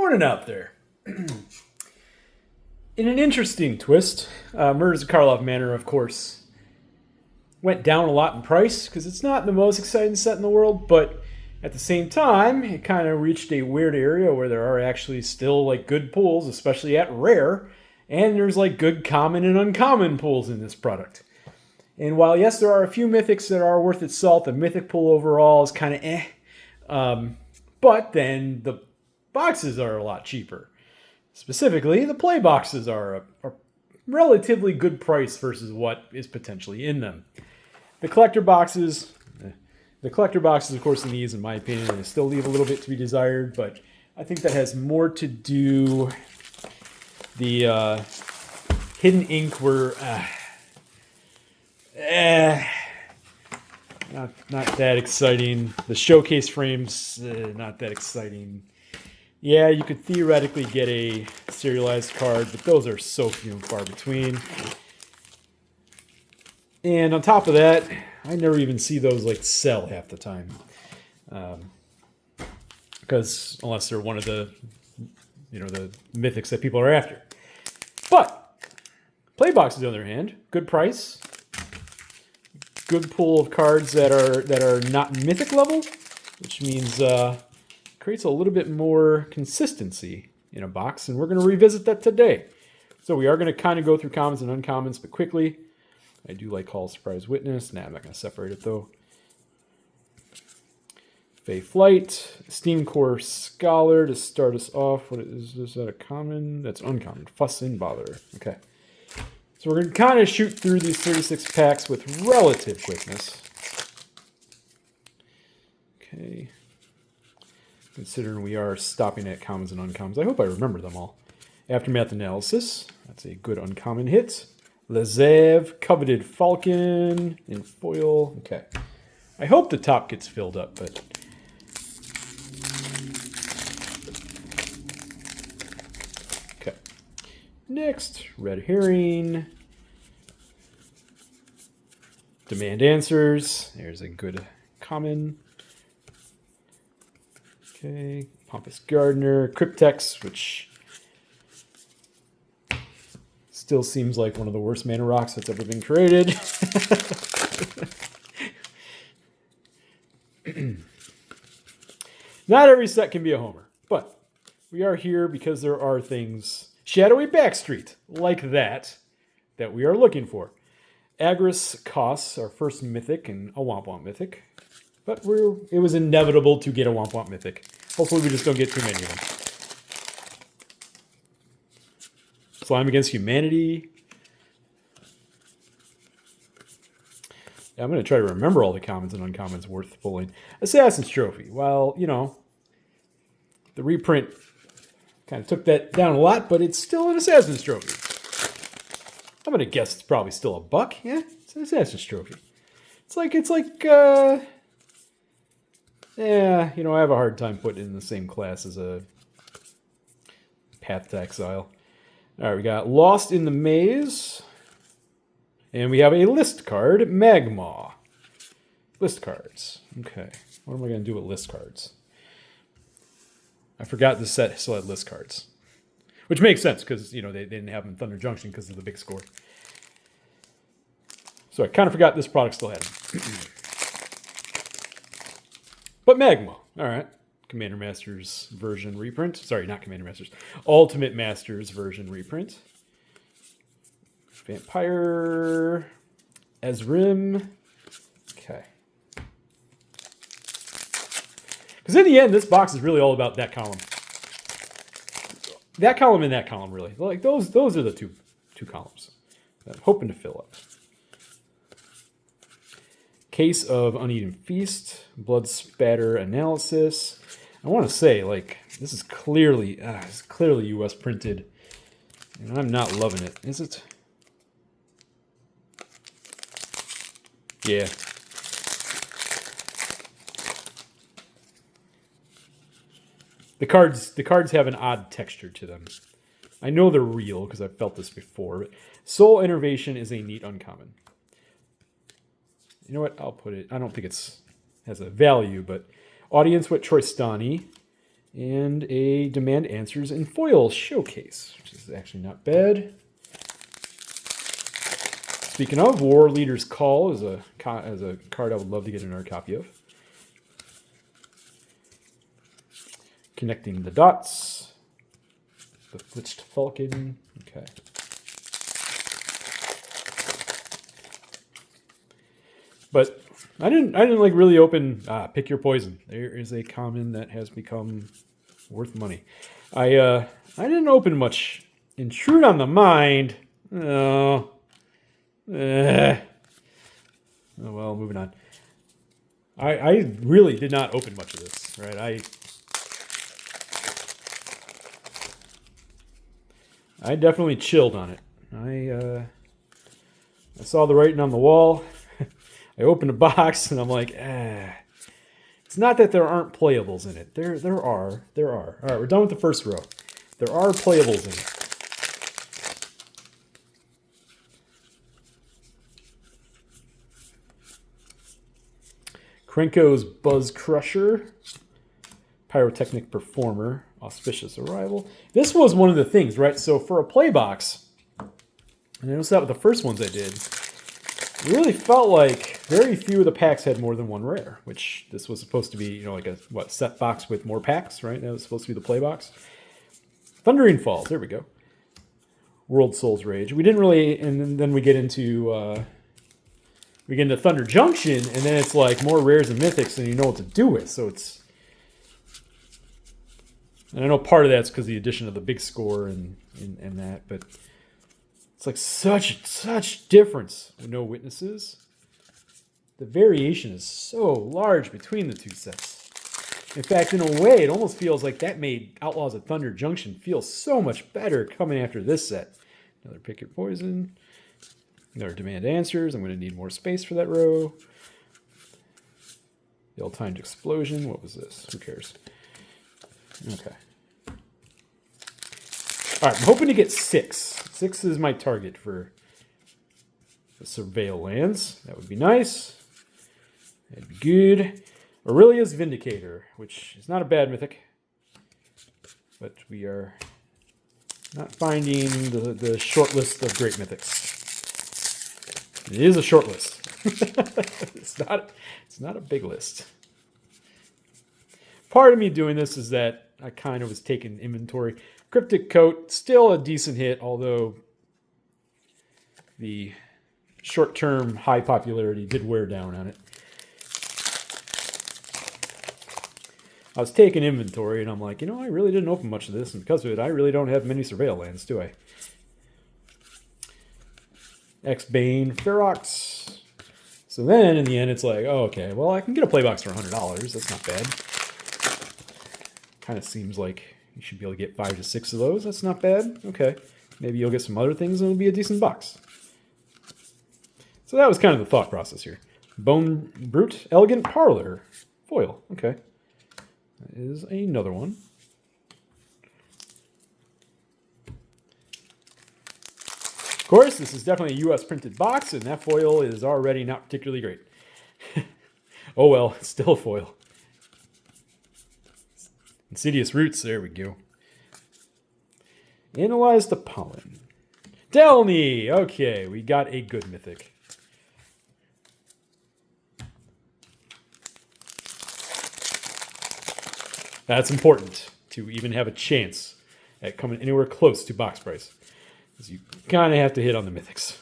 morning out there. In an interesting twist, Murders of Karloff Manor, of course, went down a lot in price because it's not the most exciting set in the world, but at the same time, it kind of reached a weird area where there are actually still like good pools, especially at rare, and there's like good common and uncommon pools in this product. And while yes, there are a few mythics that are worth its salt, the mythic pool overall is kind of but then the boxes are a lot cheaper. Specifically, the play boxes are a relatively good price versus what is potentially in them. The collector boxes, of course, in these, in my opinion, they still leave a little bit to be desired, but I think that has more to do. The hidden ink were not that exciting. The showcase frames, not that exciting. Yeah, you could theoretically get a serialized card, but those are so few and far between. And on top of that, I never even see those like sell half the time. Because unless they're one of the mythics that people are after. But play boxes, on the other hand, good price, good pool of cards that are not mythic level, which means creates a little bit more consistency in a box, and we're going to revisit that today. So we are going to kind of go through commons and uncommons, but quickly. I do like Hall Surprise Witness. Nah, I'm not going to separate it though. Fey Flight, Steam Core Scholar to start us off. What is that a common? That's uncommon. Fuss and Bother. Okay. So we're going to kind of shoot through these 36 packs with relative quickness. Okay. Considering we are stopping at commons and uncommons, I hope I remember them all. Aftermath Analysis. That's a good uncommon hit. Lezev, Coveted Falcon, in foil. Okay. I hope the top gets filled up, but... Okay. Next, Red Herring. Demand Answers. There's a good common. Okay. Pompous Gardener. Cryptex, which... still seems like one of the worst mana rocks that's ever been created. Not every set can be a homer, but we are here because there are things, Shadowy Backstreet, like that we are looking for. Agris costs our first mythic and a Womp Womp mythic, but it was inevitable to get a Womp Womp mythic. Hopefully we just don't get too many of them. Slime Against Humanity. Yeah, I'm going to try to remember all the commons and uncommons worth pulling. Assassin's Trophy. Well, the reprint kind of took that down a lot, but it's still an Assassin's Trophy. I'm going to guess it's probably still $1. Yeah, it's an Assassin's Trophy. I have a hard time putting it in the same class as a Path to Exile. All right, we got Lost in the Maze. And we have a list card, Magmaw. List cards. Okay. What am I going to do with list cards? I forgot this set still had list cards. Which makes sense, because, they didn't have them in Thunder Junction because of the big score. So I kind of forgot this product still had them. But Magmaw. All right. Commander Masters version reprint. Sorry, not Commander Masters. Ultimate Masters version reprint. Vampire. Ezrim. Okay. Because in the end, this box is really all about that column. That column and that column, really. Like those are the two columns that I'm hoping to fill up. Case of Uneaten Feast. Blood Spatter Analysis. I want to say, this is clearly U.S. printed, and I'm not loving it. Is it? Yeah. The cards have an odd texture to them. I know they're real because I've felt this before. But Soul Enervation is a neat uncommon. You know what? I'll put it. I don't think it's has a value, but Audience with Troistani, And a Demand Answers in Foil Showcase, which is actually not bad. Speaking of, War Leader's Call is a card I would love to get another copy of. Connecting the Dots. The Flitched Falcon. Okay. But I didn't like really open Pick Your Poison. There is a common that has become worth money. I didn't open much. Intrude on the Mind. Oh. Oh well, moving on. I really did not open much of this, right? I definitely chilled on it. I saw the writing on the wall. I opened a box and I'm like, It's not that there aren't playables in it. There are. All right, we're done with the first row. There are playables in it. Krenko's Buzz Crusher, Pyrotechnic Performer, Auspicious Arrival. This was one of the things, right? So for a play box, and I noticed that with the first ones I did, it really felt like very few of the packs had more than one rare, which this was supposed to be, like a, set box with more packs, right? That was supposed to be the play box. Thundering Falls, there we go. World Soul's Rage. We didn't really, and then we get into Thunder Junction, and then it's like more rares and mythics than you know what to do with. So it's, and I know part of that's because the addition of the big score and that, but it's like such difference with no witnesses. The variation is so large between the two sets. In fact, in a way, it almost feels like that made Outlaws of Thunder Junction feel so much better coming after this set. Another Pick Your Poison. Another Demand Answers. I'm going to need more space for that row. The Ill-Timed Explosion. What was this? Who cares? Okay. All right, I'm hoping to get 6. 6 is my target for the Surveil lands. That would be nice. That'd be good. Aurelia's Vindicator, which is not a bad mythic, but we are not finding the short list of great mythics. It is a short list. It's not a big list. Part of me doing this is that I kind of was taking inventory. Cryptic Coat, still a decent hit, although the short-term high popularity did wear down on it. I was taking inventory, and I'm like, I really didn't open much of this, and because of it, I really don't have many Surveil lands, do I? X-Bane, Ferox. So then, in the end, it's like, oh, okay, well, I can get a playbox for $100. That's not bad. Kind of seems like you should be able to get 5 to 6 of those. That's not bad. Okay. Maybe you'll get some other things, and it'll be a decent box. So that was kind of the thought process here. Bone Brute, Elegant Parlor, Foil. Okay. That is another one. Of course, this is definitely a US printed box, and that foil is already not particularly great. Oh well, it's still a foil. Insidious Roots, there we go. Analyze the Pollen. Delny! Okay, we got a good mythic. That's important to even have a chance at coming anywhere close to box price. Because you kind of have to hit on the mythics.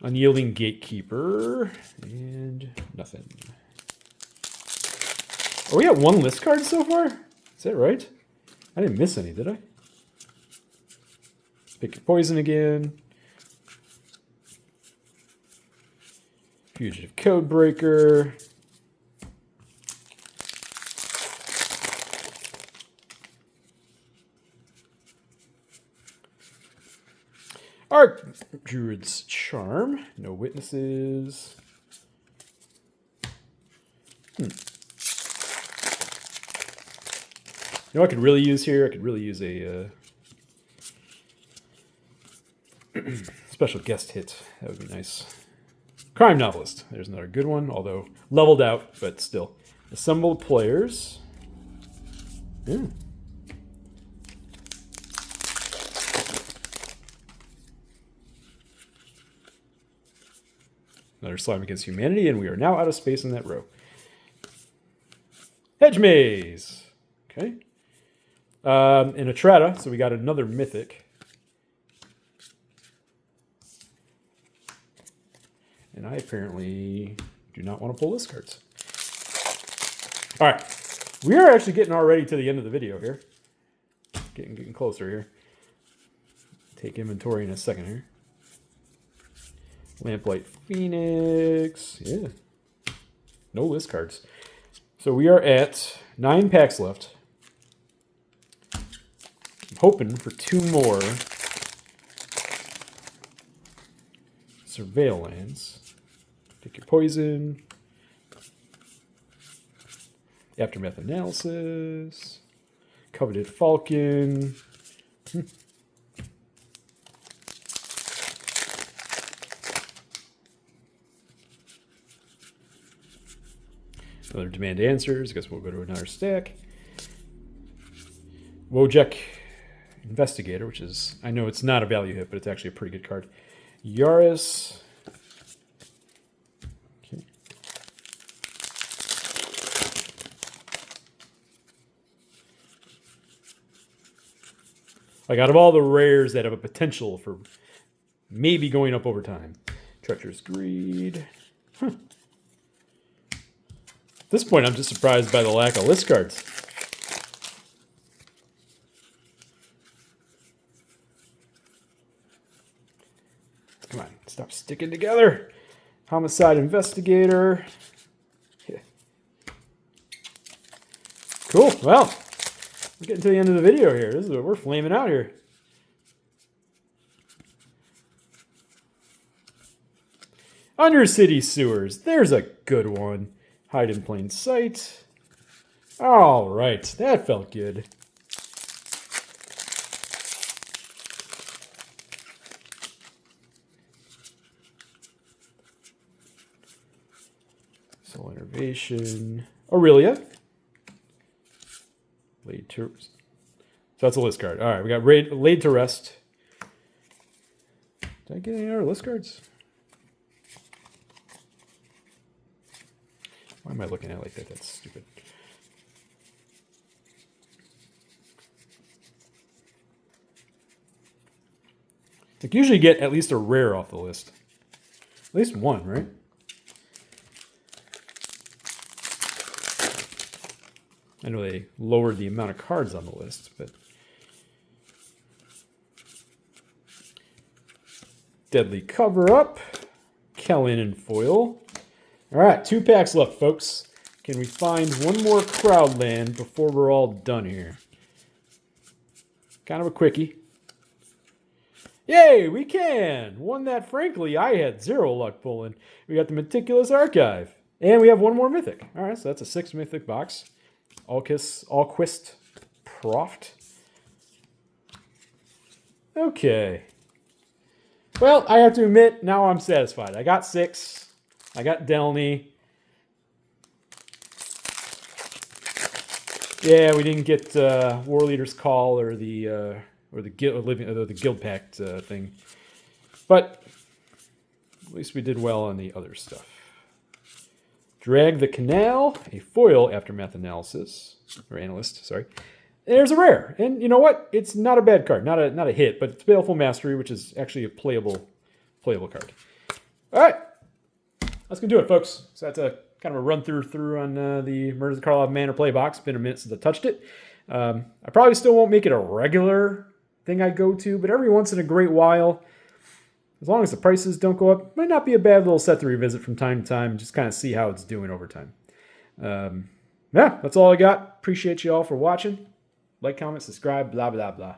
Unyielding Gatekeeper. And nothing. Oh, we got one list card so far? Is that right? I didn't miss any, did I? Pick Your Poison again. Fugitive Codebreaker. Archdruid's Charm. No witnesses. You know what I could really use here? I could really use a special guest hit. That would be nice. Crime Novelist. There's another good one, although leveled out, but still. Assembled Players. Yeah. Another Slime Against Humanity, and we are now out of space in that row. Hedge Maze. Okay. And a Trata, so we got another Mythic. And I apparently do not want to pull list cards. All right. We are actually getting already to the end of the video here. Getting closer here. Take inventory in a second here. Lamplight Phoenix. Yeah. No list cards. So we are at 9 packs left. I'm hoping for 2 more Surveil lands. Pick your poison. Aftermath Analysis. Coveted Falcon. Another Demand Answers. I guess we'll go to another stack. Wojek Investigator, which is, I know it's not a value hit, but it's actually a pretty good card. Yaris. Okay. Like, out of all the rares that have a potential for maybe going up over time. Treacherous Greed. Huh. At this point, I'm just surprised by the lack of list cards. Come on, stop sticking together. Homicide Investigator. Yeah. Cool. Well, we're getting to the end of the video here. We're flaming out here. Undercity Sewers. There's a good one. Hide in Plain Sight. All right, that felt good. Soul Innervation. Aurelia. Laid to... So that's a list card. All right, we got Laid to Rest. Did I get any other list cards? Why am I looking at it like that? That's stupid. Like, usually get at least a rare off the list. At least one, right? I know they lowered the amount of cards on the list, but... Deadly Cover-Up. Kellen in foil. All right, 2 packs left, folks. Can we find one more crowd land before we're all done here? Kind of a quickie. Yay, we can! One that, frankly, I had 0 luck pulling. We got the Meticulous Archive. And we have one more Mythic. All right, so that's a 6 Mythic box. Alquist Proft. Okay. Well, I have to admit, now I'm satisfied. I got 6. I got Delny. Yeah, we didn't get War Leader's Call or the Guild Pact thing, but at least we did well on the other stuff. Drag the Canal, a foil Aftermath Analysis or Analyst. Sorry, there's a rare, and you know what? It's not a bad card, not a hit, but it's Baleful Mastery, which is actually a playable card. All right. That's going to do it, folks. So that's a kind of a run through on the Murders of Karlov Manor play box. Been a minute since I touched it. I probably still won't make it a regular thing I go to, but every once in a great while, as long as the prices don't go up, might not be a bad little set to revisit from time to time. Just kind of see how it's doing over time. Yeah, that's all I got. Appreciate you all for watching. Like, comment, subscribe, blah, blah, blah.